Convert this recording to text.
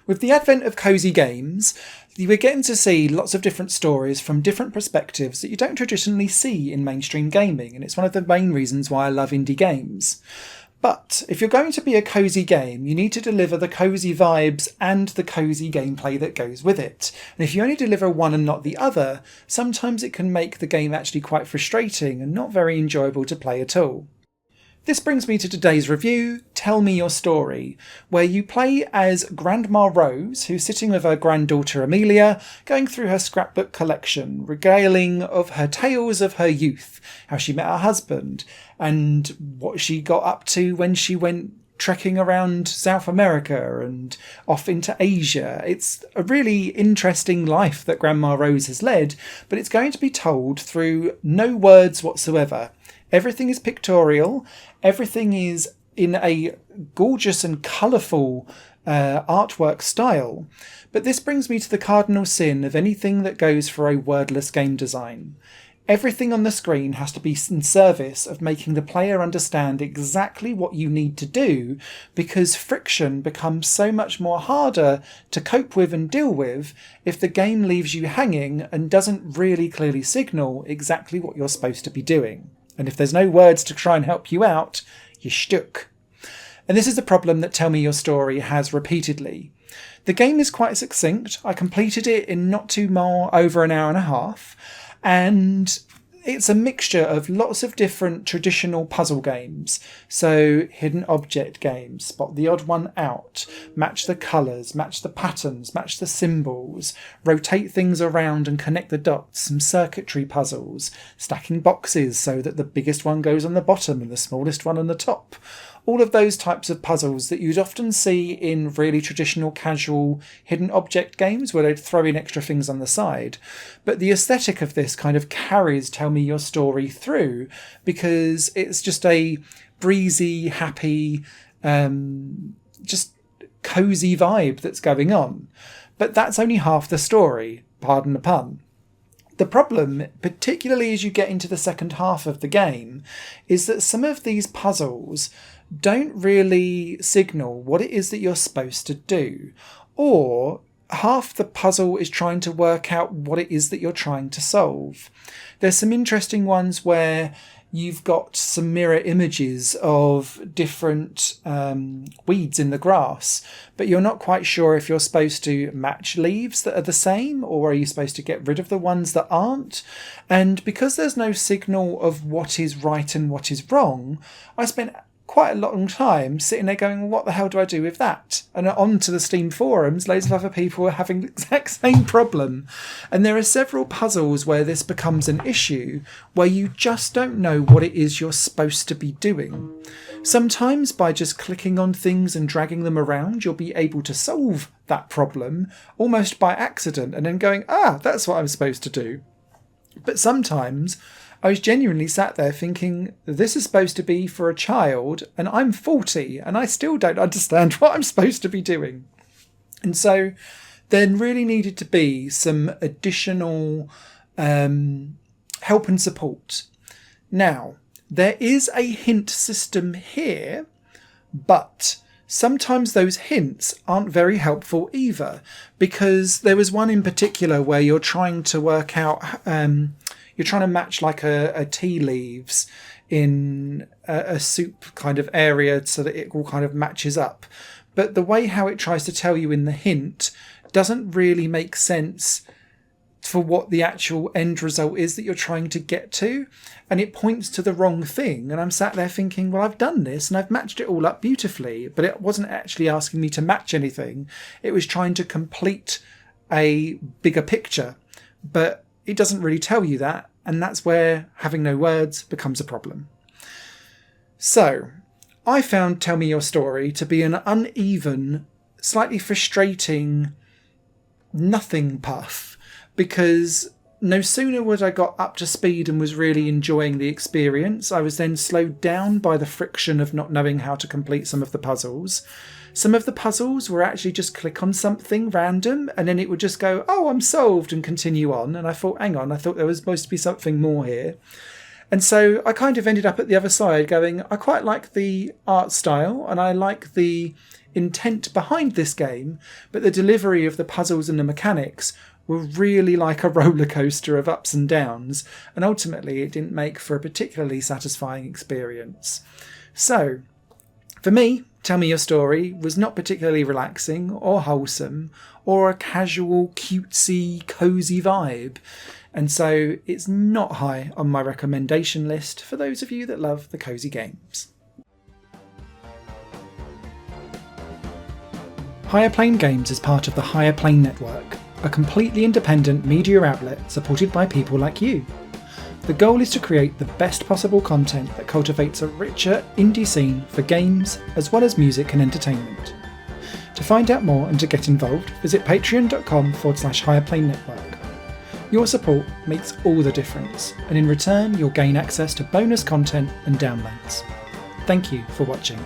With the advent of cosy games, we're getting to see lots of different stories from different perspectives that you don't traditionally see in mainstream gaming, and it's one of the main reasons why I love indie games. But if you're going to be a cosy game, you need to deliver the cosy vibes and the cosy gameplay that goes with it. And if you only deliver one and not the other, sometimes it can make the game actually quite frustrating and not very enjoyable to play at all. This brings me to today's review, Tell Me Your Story, where you play as Grandma Rose, who's sitting with her granddaughter Amelia, going through her scrapbook collection, regaling of her tales of her youth, how she met her husband, and what she got up to when she went trekking around South America and off into Asia. It's a really interesting life that Grandma Rose has led, but it's going to be told through no words whatsoever. Everything is pictorial, everything is in a gorgeous and colourful artwork style, but this brings me to the cardinal sin of anything that goes for a wordless game design. Everything on the screen has to be in service of making the player understand exactly what you need to do, because friction becomes so much more harder to cope with and deal with if the game leaves you hanging and doesn't really clearly signal exactly what you're supposed to be doing. And if there's no words to try and help you out, you're stuck. And this is the problem that Tell Me Your Story has repeatedly. The game is quite succinct. I completed it in not too more over an hour and a half, and it's a mixture of lots of different traditional puzzle games. So hidden object games, spot the odd one out, match the colours, match the patterns, match the symbols, rotate things around and connect the dots, some circuitry puzzles, stacking boxes so that the biggest one goes on the bottom and the smallest one on the top. All of those types of puzzles that you'd often see in really traditional casual hidden object games where they'd throw in extra things on the side. But the aesthetic of this kind of carries Tell Me Your Story through, because it's just a breezy, happy, just cosy vibe that's going on. But that's only half the story, pardon the pun. The problem, particularly as you get into the second half of the game, is that some of these puzzles don't really signal what it is that you're supposed to do, or half the puzzle is trying to work out what it is that you're trying to solve. There's some interesting ones where you've got some mirror images of different weeds in the grass, but you're not quite sure if you're supposed to match leaves that are the same, or are you supposed to get rid of the ones that aren't? And because there's no signal of what is right and what is wrong, I spent quite a long time sitting there going, well, what the hell do I do with that? And on to the Steam forums, loads of other people are having the exact same problem. And there are several puzzles where this becomes an issue, where you just don't know what it is you're supposed to be doing. Sometimes by just clicking on things and dragging them around, you'll be able to solve that problem almost by accident and then going, that's what I'm supposed to do. But sometimes I was genuinely sat there thinking, this is supposed to be for a child, and I'm 40, and I still don't understand what I'm supposed to be doing. And so there really needed to be some additional help and support. Now, there is a hint system here, but sometimes those hints aren't very helpful either, because there was one in particular where you're trying to work out... you're trying to match like a tea leaves in a soup kind of area so that it all kind of matches up. But the way how it tries to tell you in the hint doesn't really make sense for what the actual end result is that you're trying to get to. And it points to the wrong thing. And I'm sat there thinking, well, I've done this and I've matched it all up beautifully. But it wasn't actually asking me to match anything. It was trying to complete a bigger picture. But it doesn't really tell you that, and that's where having no words becomes a problem. So, I found Tell Me Your Story to be an uneven, slightly frustrating nothing puff, because no sooner was I got up to speed and was really enjoying the experience, I was then slowed down by the friction of not knowing how to complete some of the puzzles. Some of the puzzles were actually just click on something random and then it would just go, oh, I'm solved, and continue on. And I thought, hang on, I thought there was supposed to be something more here. And so I kind of ended up at the other side going, I quite like the art style and I like the intent behind this game, but the delivery of the puzzles and the mechanics were really like a roller coaster of ups and downs, and ultimately it didn't make for a particularly satisfying experience. So, for me, Tell Me Your Story was not particularly relaxing or wholesome or a casual, cutesy, cosy vibe, and so it's not high on my recommendation list for those of you that love the cosy games. Higher Plane Games is part of the Higher Plane Network, a completely independent media outlet supported by people like you. The goal is to create the best possible content that cultivates a richer indie scene for games as well as music and entertainment. To find out more and to get involved, visit patreon.com/Higher Network. Your support makes all the difference, and in return you'll gain access to bonus content and downloads. Thank you for watching.